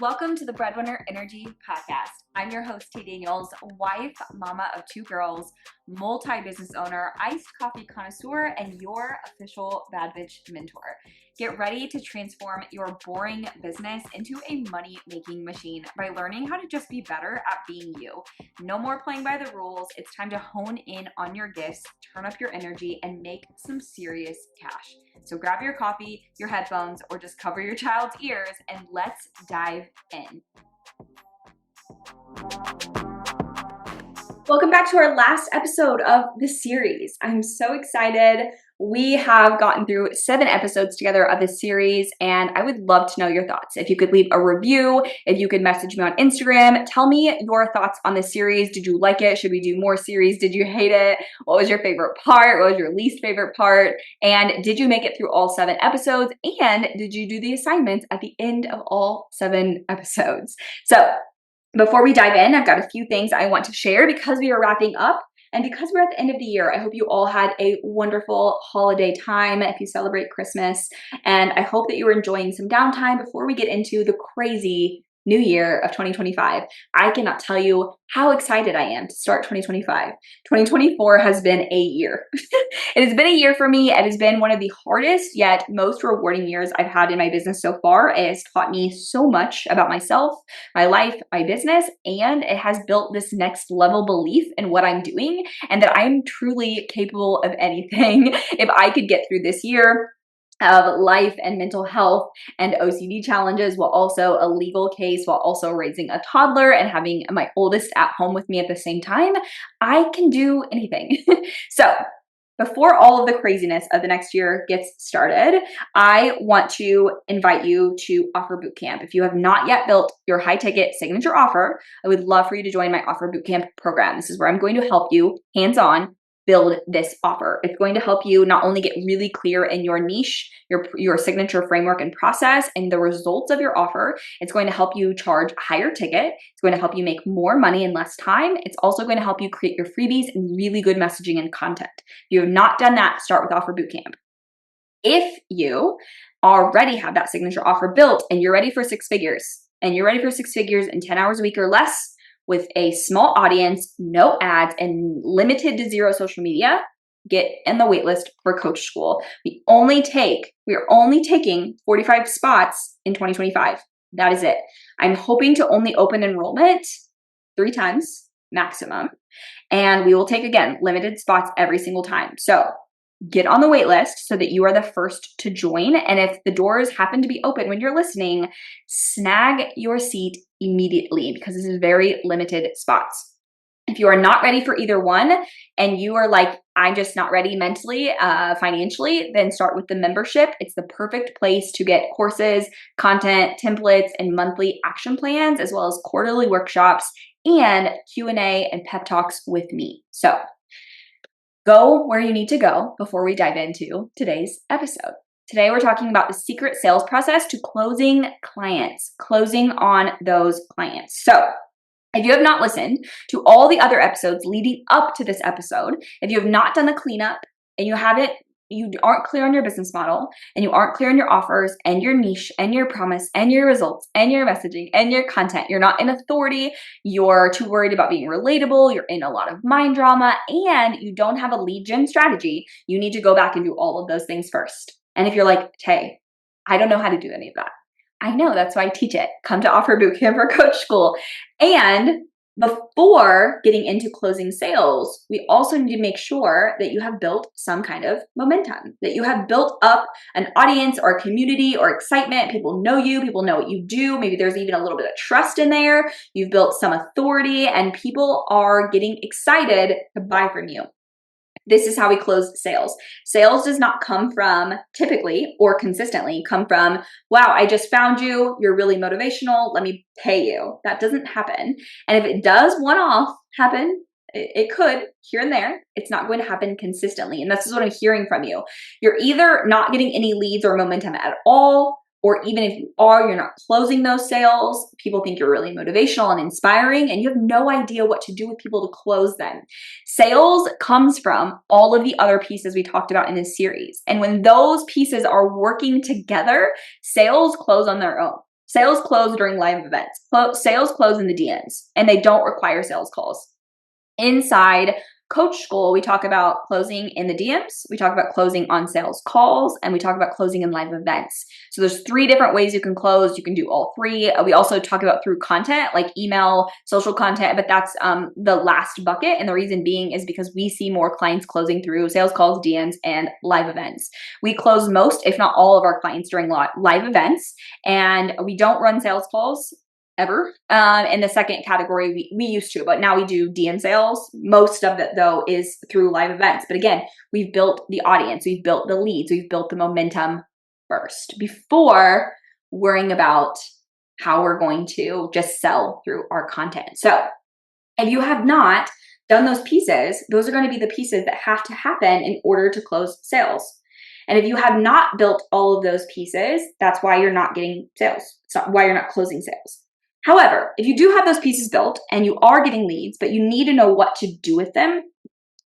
Welcome to the Breadwinner Energy Podcast. I'm your host, T. Daniels, wife, mama of two girls, multi-business owner, iced coffee connoisseur, and your official bad bitch mentor. Get ready to transform your boring business into a money-making machine by learning how to just be better at being you. No more playing by the rules. It's time to hone in on your gifts, turn up your energy, and make some serious cash. So grab your coffee, your headphones, or just cover your child's ears, and let's dive in. Welcome back to our last episode of the series. I'm so excited. We have gotten through 7 episodes together of this series, and I would love to know your thoughts. If you could leave a review, if you could message me on Instagram, tell me your thoughts on this series. Did you like it? Should we do more series? Did you hate it? What was your favorite part? What was your least favorite part? And did you make it through all 7 episodes? And did you do the assignments at the end of all 7 episodes? So before we dive in, I've got a few things I want to share because we are wrapping up. And because we're at the end of the year, I hope you all had a wonderful holiday time if you celebrate Christmas. And I hope that you are enjoying some downtime before we get into the crazy new year of 2025. I cannot tell you how excited I am to start 2025. 2024 has been a year. It has been a year for me. It has been one of the hardest yet most rewarding years I've had in my business so far. It has taught me so much about myself, my life, my business, and it has built this next level belief in what I'm doing and that I'm truly capable of anything. If I could get through this year of life and mental health and OCD challenges while also a legal case, while also raising a toddler and having my oldest at home with me at the same time, I can do anything. So before all of the craziness of the next year gets started, I want to invite you to Offer Bootcamp. If you have not yet built your high ticket signature offer, I would love for you to join my Offer Bootcamp program. This is where I'm going to help you hands-on build this offer. It's going to help you not only get really clear in your niche, your signature framework and process and the results of your offer. It's going to help you charge a higher ticket. It's going to help you make more money in less time. It's also going to help you create your freebies and really good messaging and content. If you have not done that, start with Offer Bootcamp. If you already have that signature offer built and you're ready for 6 figures, and you're ready for 6 figures in 10 hours a week or less, with a small audience, no ads, and limited to 0 social media, get in the waitlist for Coach School. We are only taking 45 spots in 2025. That is it. I'm hoping to only open enrollment 3 times maximum. And we will take, again, limited spots every single time. So get on the wait list so that you are the first to join. And if the doors happen to be open when you're listening, snag your seat immediately because this is very limited spots. If you are not ready for either one and you are like, I'm just not ready mentally, financially, then start with the membership. It's the perfect place to get courses, content, templates, and monthly action plans, as well as quarterly workshops and Q&A and pep talks with me. So go where you need to go before we dive into today's episode. Today, we're talking about the secret sales process to closing clients, closing on those clients. So if you have not listened to all the other episodes leading up to this episode, if you have not done the cleanup and you aren't clear on your business model and you aren't clear on your offers and your niche and your promise and your results and your messaging and your content, you're not in authority, you're too worried about being relatable, you're in a lot of mind drama, and you don't have a lead gen strategy, you need to go back and do all of those things first. And if you're like, Tay, I don't know how to do any of that. I know, that's why I teach it. Come to Offer Bootcamp or Coach School. And before getting into closing sales, we also need to make sure that you have built some kind of momentum, that you have built up an audience or a community or excitement. People know you, people know what you do. Maybe there's even a little bit of trust in there. You've built some authority and people are getting excited to buy from you. This is how we close sales. Sales does not come from typically or consistently come from, wow, I just found you. You're really motivational. Let me pay you. That doesn't happen. And if it does one-off happen, it could here and there. It's not going to happen consistently. And this is what I'm hearing from you. You're either not getting any leads or momentum at all, or even if you are, you're not closing those sales. People think you're really motivational and inspiring, and you have no idea what to do with people to close them. Sales comes from all of the other pieces we talked about in this series. And when those pieces are working together, sales close on their own. Sales close during live events. Sales close in the DMs, and they don't require sales calls. Inside Coach School, we talk about closing in the DMs, we talk about closing on sales calls, and we talk about closing in live events. So there's 3 different ways you can close. You can do all 3. We also talk about through content like email, social content, but that's the last bucket. And the reason being is because we see more clients closing through sales calls, DMs, and live events. We close most, if not all of our clients during live events, and we don't run sales calls ever. In the second category, we used to, but now we do DM sales. Most of it though is through live events. But again, we've built the audience, we've built the leads, we've built the momentum first before worrying about how we're going to just sell through our content. So if you have not done those pieces, those are going to be the pieces that have to happen in order to close sales. And if you have not built all of those pieces, that's why you're not getting sales. It's not why you're not closing sales. However, if you do have those pieces built and you are getting leads, but you need to know what to do with them,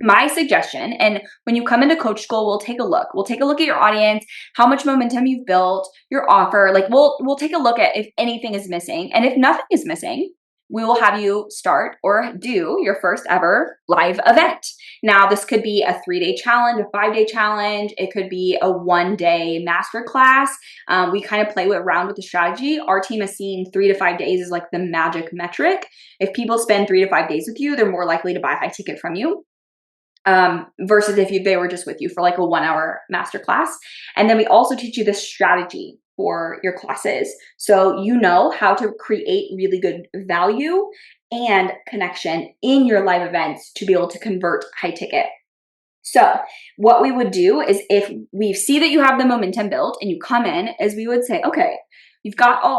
my suggestion, and when you come into Coach School, we'll take a look. We'll take a look at your audience, how much momentum you've built, your offer. Like we'll take a look at if anything is missing. And if nothing is missing, we will have you start or do your first ever live event. Now, this could be a 3-day challenge, a 5-day challenge. It could be a 1-day masterclass. We kind of play around with the strategy. Our team has seen 3 to 5 days is like the magic metric. If people spend 3 to 5 days with you, they're more likely to buy high ticket from you. Versus if they were just with you for like a 1-hour masterclass. And then we also teach you the strategy for your classes. So you know how to create really good value and connection in your live events to be able to convert high ticket. So what we would do is if we see that you have the momentum built and you come in, is we would say, okay, we've got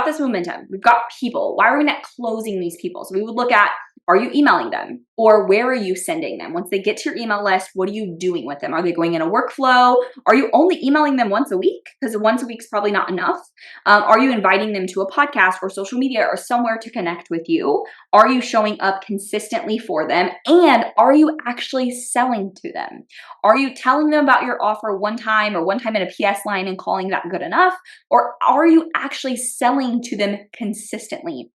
this momentum. We've got people. Why are we not closing these people? So we would look at, are you emailing them? Or where are you sending them? Once they get to your email list, what are you doing with them? Are they going in a workflow? Are you only emailing them once a week? Because once a week is probably not enough. Are you inviting them to a podcast or social media or somewhere to connect with you? Are you showing up consistently for them? And are you actually selling to them? Are you telling them about your offer one time in a PS line and calling that good enough? Or are you actually selling to them consistently?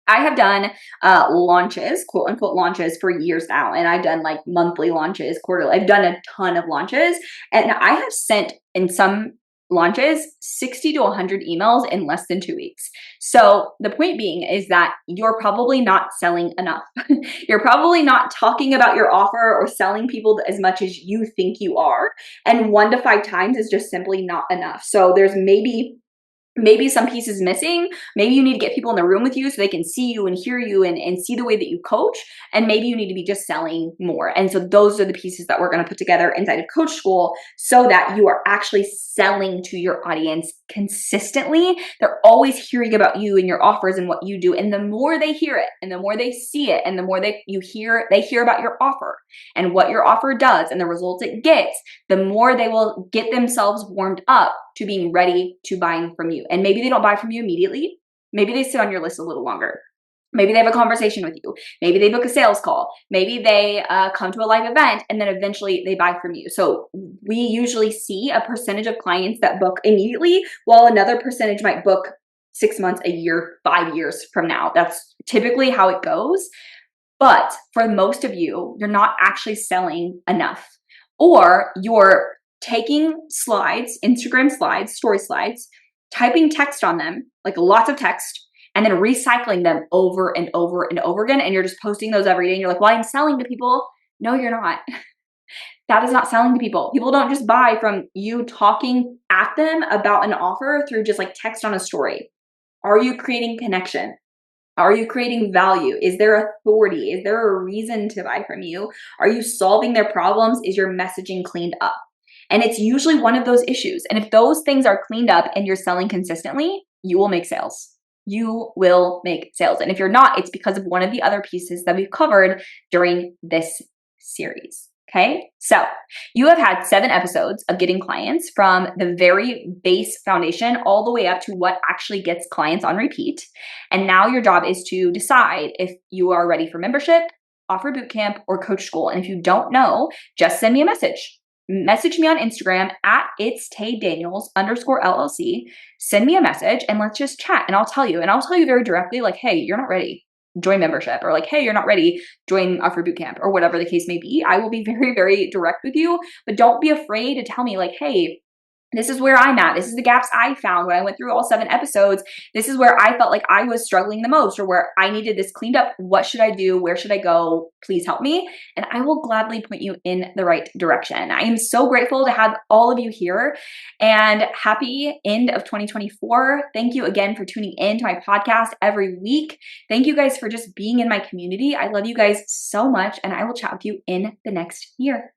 I have done launches, quote unquote launches for years now. And I've done like monthly launches, quarterly. I've done a ton of launches. And I have sent in some launches 60 to 100 emails in less than 2 weeks. So the point being is that you're probably not selling enough. You're probably not talking about your offer or selling people as much as you think you are. And 1 to 5 times is just simply not enough. So there's maybe some pieces missing. Maybe you need to get people in the room with you so they can see you and hear you and see the way that you coach. And maybe you need to be just selling more. And so those are the pieces that we're going to put together inside of Coach School so that you are actually selling to your audience consistently. They're always hearing about you and your offers and what you do. And the more they hear it and the more they see it and the more they hear about your offer and what your offer does and the results it gets, the more they will get themselves warmed up to being ready to buying from you. And maybe they don't buy from you immediately. Maybe they sit on your list a little longer. Maybe they have a conversation with you. Maybe they book a sales call. Maybe they come to a live event and then eventually they buy from you. So we usually see a percentage of clients that book immediately while another percentage might book 6 months, a year, 5 years from now. That's typically how it goes. But for most of you, you're not actually selling enough, or you're taking slides, Instagram slides, story slides, typing text on them, like lots of text, and then recycling them over and over and over again. And you're just posting those every day. And you're like, well, I'm selling to people. No, you're not. That is not selling to people. People don't just buy from you talking at them about an offer through just like text on a story. Are you creating connection? Are you creating value? Is there authority? Is there a reason to buy from you? Are you solving their problems? Is your messaging cleaned up? And it's usually one of those issues. And if those things are cleaned up and you're selling consistently, you will make sales. You will make sales. And if you're not, it's because of one of the other pieces that we've covered during this series. Okay, so you have had 7 episodes of getting clients from the very base foundation all the way up to what actually gets clients on repeat. And now your job is to decide if you are ready for membership, offer bootcamp, or coach school. And if you don't know, just send me a message. message me on Instagram at @itstaydaniels_LLC. Send me a message and let's just chat. And I'll tell you very directly, like, hey, you're not ready. Join membership, or like, hey, you're not ready, join our free bootcamp, or whatever the case may be. I will be very, very direct with you, but don't be afraid to tell me like, hey, this is where I'm at. This is the gaps I found when I went through all 7 episodes. This is where I felt like I was struggling the most, or where I needed this cleaned up. What should I do? Where should I go? Please help me. And I will gladly point you in the right direction. I am so grateful to have all of you here, and happy end of 2024. Thank you again for tuning in to my podcast every week. Thank you guys for just being in my community. I love you guys so much, and I will chat with you in the next year.